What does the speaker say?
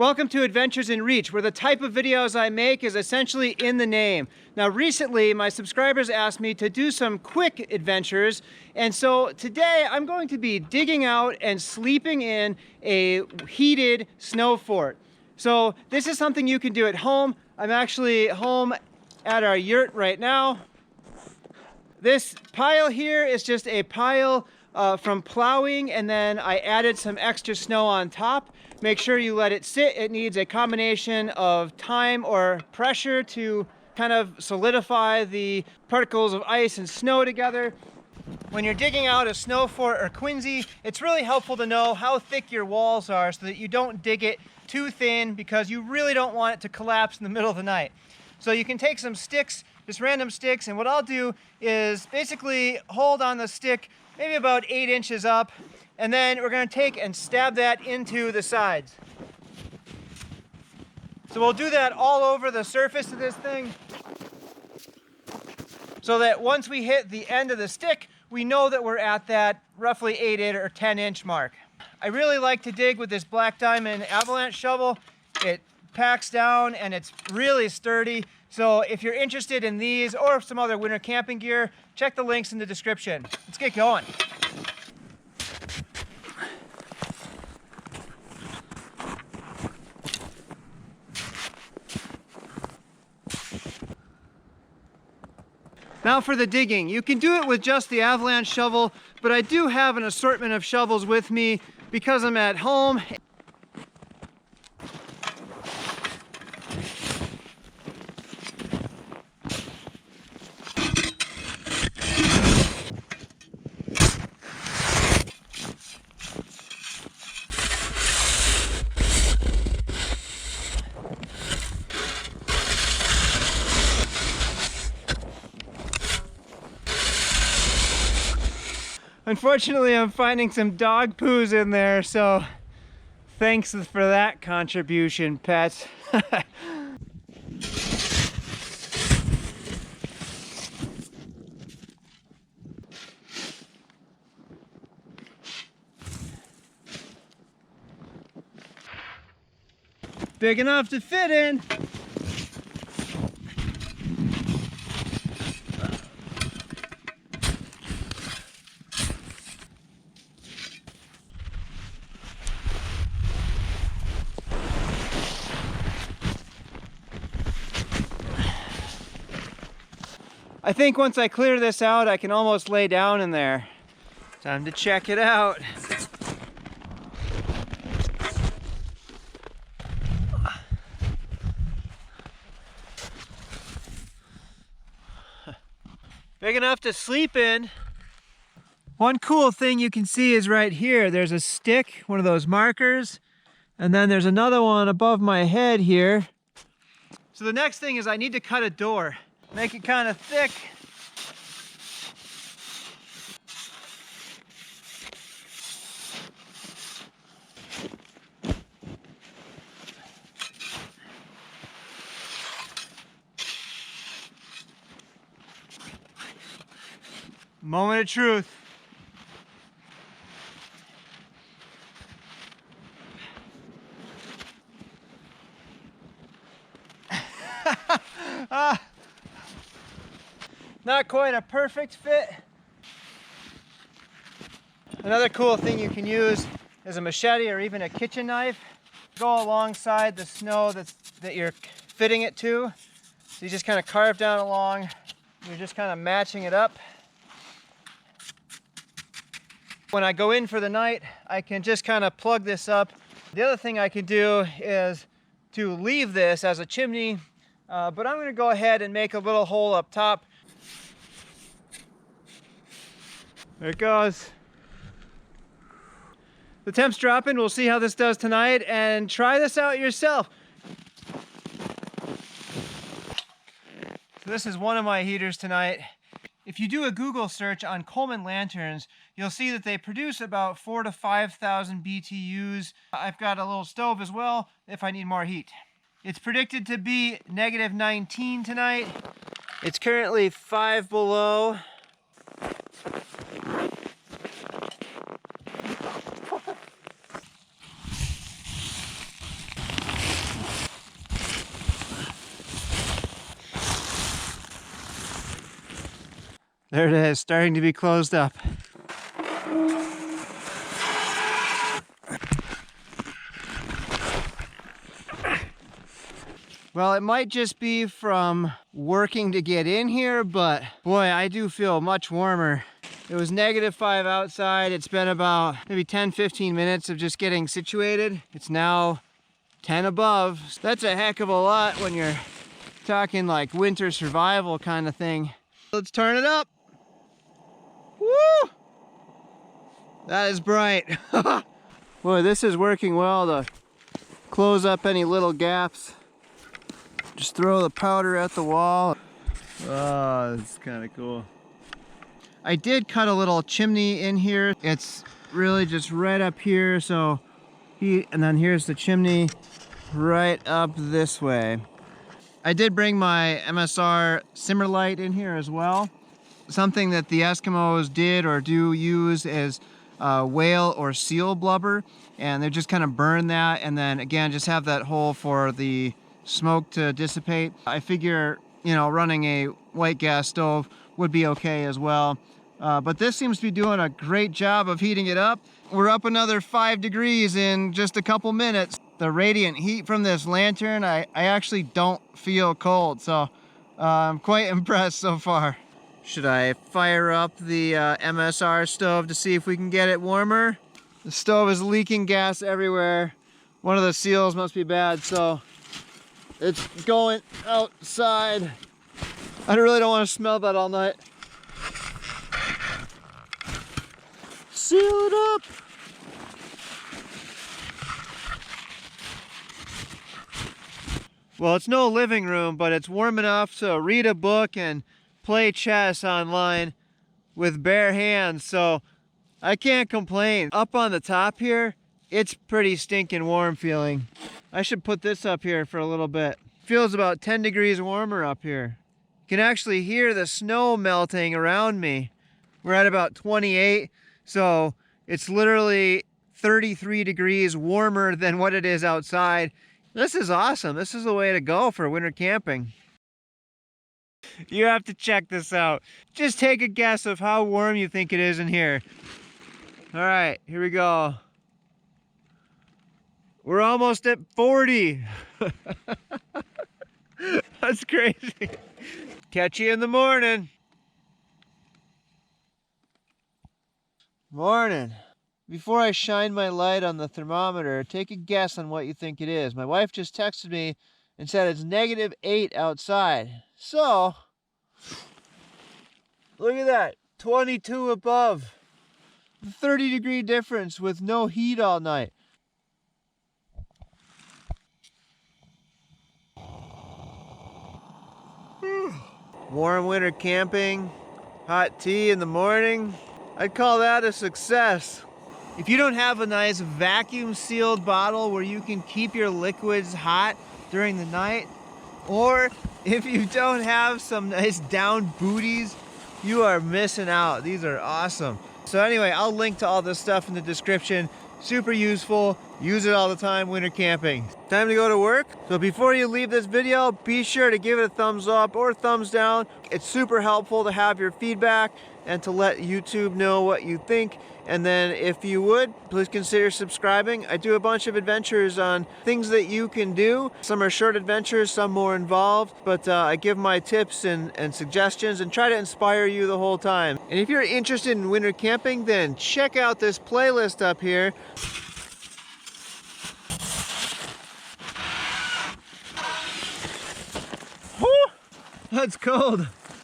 Welcome to Adventures in Reach, where the type of videos I make is essentially in the name. Now recently, my subscribers asked me to do some quick adventures, and so today I'm going to be digging out and sleeping in a heated snow fort. So this is something you can do at home. I'm actually home at our yurt right now. This pile here is just a pile from plowing, and then I added some extra snow on top. Make sure you let it sit. It needs a combination of time or pressure to kind of solidify the particles of ice and snow together. When you're digging out a snow fort or quinzhee, it's really helpful to know how thick your walls are so that you don't dig it too thin, because you really don't want it to collapse in the middle of the night. So you can take some sticks, just random sticks, and what I'll do is basically hold on the stick maybe about 8 inches up, and then we're going to take and stab that into the sides. So we'll do that all over the surface of this thing, so that once we hit the end of the stick, we know that we're at that roughly 8 or 10 inch mark. I really like to dig with this Black Diamond avalanche shovel. It packs down and it's really sturdy. So if you're interested in these or some other winter camping gear, check the links in the description. Let's get going. Now for the digging. You can do it with just the avalanche shovel, but I do have an assortment of shovels with me because I'm at home. Unfortunately, I'm finding some dog poos in there, so thanks for that contribution, pets. Big enough to fit in. I think once I clear this out, I can almost lay down in there. Time to check it out. Big enough to sleep in. One cool thing you can see is right here. There's a stick, one of those markers, and then there's another one above my head here. So the next thing is I need to cut a door. Make it kind of thick. Moment of truth. Not quite a perfect fit. Another cool thing you can use is a machete or even a kitchen knife. Go alongside the snow that you're fitting it to. So you just kind of carve down along. You're just kind of matching it up. When I go in for the night, I can just kind of plug this up. The other thing I can do is to leave this as a chimney, but I'm going to go ahead and make a little hole up top. There it goes. The temp's dropping. We'll see how this does tonight, and try this out yourself. So this is one of my heaters tonight. If you do a Google search on Coleman lanterns, you'll see that they produce about 4,000 to 5,000 BTUs. I've got a little stove as well if I need more heat. It's predicted to be -19 tonight. It's currently 5 below. There it is, starting to be closed up. Well, it might just be from working to get in here, but boy, I do feel much warmer. It was -5 outside. It's been about maybe 10-15 minutes of just getting situated. It's now 10 above. That's a heck of a lot when you're talking like winter survival kind of thing. Let's turn it up. Woo! That is bright. Boy, this is working well to close up any little gaps. Just throw the powder at the wall. Oh, that's kind of cool. I did cut a little chimney in here. It's really just right up here, so and then here's the chimney right up this way. I did bring my MSR simmer light in here as well. Something that the Eskimos did or do use is whale or seal blubber, and they just kind of burn that, and then again just have that hole for the smoke to dissipate. I figure, you know, running a white gas stove would be okay as well. But this seems to be doing a great job of heating it up. We're up another 5 degrees in just a couple minutes. The radiant heat from this lantern, I actually don't feel cold, so I'm quite impressed so far. Should I fire up the MSR stove to see if we can get it warmer? The stove is leaking gas everywhere. One of the seals must be bad, so it's going outside. I really don't want to smell that all night. Seal it up. Well, it's no living room, but it's warm enough to read a book and play chess online with bare hands, so I can't complain. Up on the top here, it's pretty stinking warm feeling. I should put this up here for a little bit. Feels about 10 degrees warmer up here. You can actually hear the snow melting around me. We're at about 28, so it's literally 33 degrees warmer than what it is outside. This is awesome. This is the way to go for winter camping. You have to check this out. Just take a guess of how warm you think it is in here. All right, here we go. We're almost at 40. That's crazy. Catch you in the morning. Morning. Before I shine my light on the thermometer, take a guess on what you think it is. My wife just texted me and said it's -8 outside. So, look at that, 22 above. 30-degree difference with no heat all night. Warm winter camping, hot tea in the morning. I'd call that a success. If you don't have a nice vacuum sealed bottle where you can keep your liquids hot during the night, or if you don't have some nice down booties, you are missing out. These are awesome. So anyway, I'll link to all this stuff in the description. Super useful. Use it all the time winter camping. Time to go to work. So before you leave this video, be sure to give it a thumbs up or thumbs down. It's super helpful to have your feedback and to let YouTube know what you think. And then if you would, please consider subscribing. I do a bunch of adventures on things that you can do. Some are short adventures, some more involved, but I give my tips and suggestions and try to inspire you the whole time. And if you're interested in winter camping, then check out this playlist up here. Whew, that's cold.